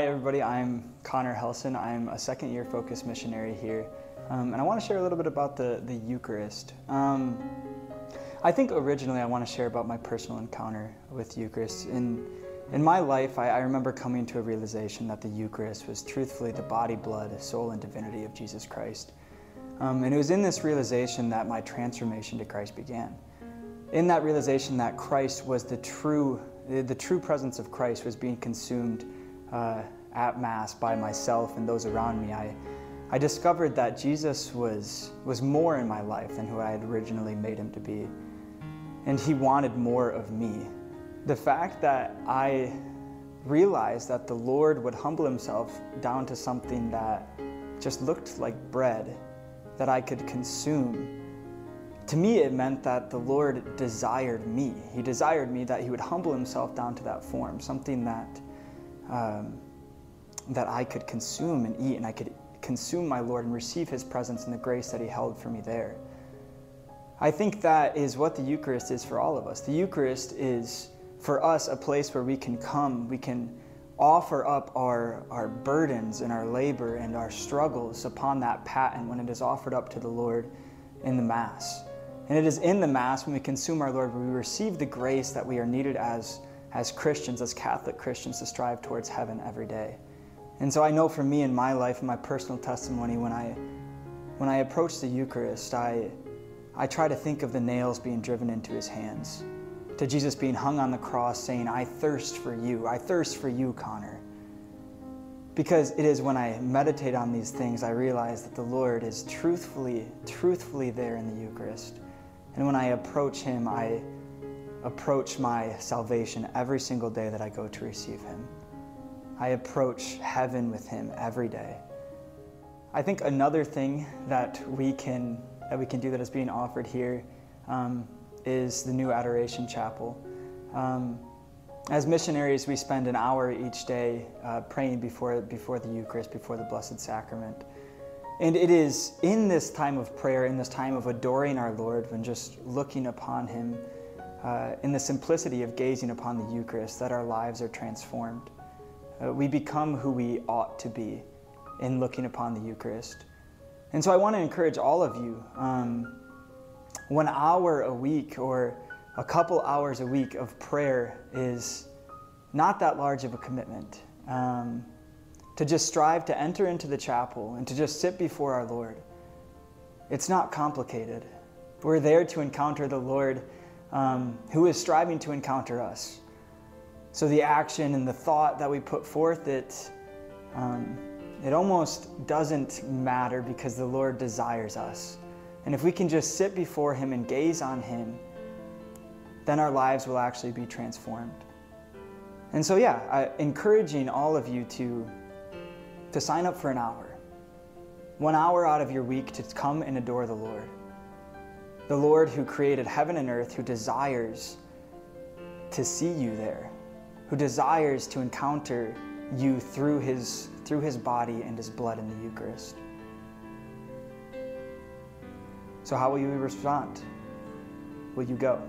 Hi everybody, I'm Connor Helsen. I'm a second-year FOCUS missionary here, and I want to share a little bit about the Eucharist. I think originally I want to share about my personal encounter with Eucharist. In my life, I remember coming to a realization that the Eucharist was truthfully the body, blood, soul, and divinity of Jesus Christ. And it was in this realization that my transformation to Christ began. In that realization that Christ was the true presence of Christ was being consumed at Mass by myself and those around me, I discovered that Jesus was more in my life than who I had originally made him to be. And he wanted more of me. The fact that I realized that the Lord would humble himself down to something that just looked like bread that I could consume, to me it meant that the Lord desired me. He desired me, that he would humble himself down to that form, something that I could consume and eat, and I could consume my Lord and receive his presence and the grace that he held for me there. I think that is what the Eucharist is for all of us. The Eucharist is for us a place where we can come, we can offer up our burdens and our labor and our struggles upon that paten when it is offered up to the Lord in the Mass. And it is in the Mass, when we consume our Lord, where we receive the grace that we are needed as Christians, as Catholic Christians, to strive towards heaven every day. And so I know for me in my life, in my personal testimony, when I approach the Eucharist, I try to think of the nails being driven into his hands, to Jesus being hung on the cross saying, "I thirst for you, Connor." Because it is when I meditate on these things, I realize that the Lord is truthfully there in the Eucharist. And when I approach him, I approach my salvation every single day that I go to receive him. I approach heaven with him every day. I think another thing that we can do that is being offered here is the new Adoration Chapel. As missionaries, we spend an hour each day praying before the Eucharist, before the Blessed Sacrament. And it is in this time of prayer, in this time of adoring our Lord, when just looking upon him, in the simplicity of gazing upon the Eucharist, that our lives are transformed. We become who we ought to be in looking upon the Eucharist. And so I want to encourage all of you, 1 hour a week or a couple hours a week of prayer is not that large of a commitment. To just strive to enter into the chapel and to just sit before our Lord. It's not complicated. We're there to encounter the Lord who is striving to encounter us. So the action and the thought that we put forth, it almost doesn't matter, because the Lord desires us. And if we can just sit before him and gaze on him, then our lives will actually be transformed. And so encouraging all of you to sign up for an hour. 1 hour out of your week to come and adore the Lord. The Lord who created heaven and earth, who desires to see you there, who desires to encounter you through his body and his blood in the Eucharist. So how will you respond? Will you go?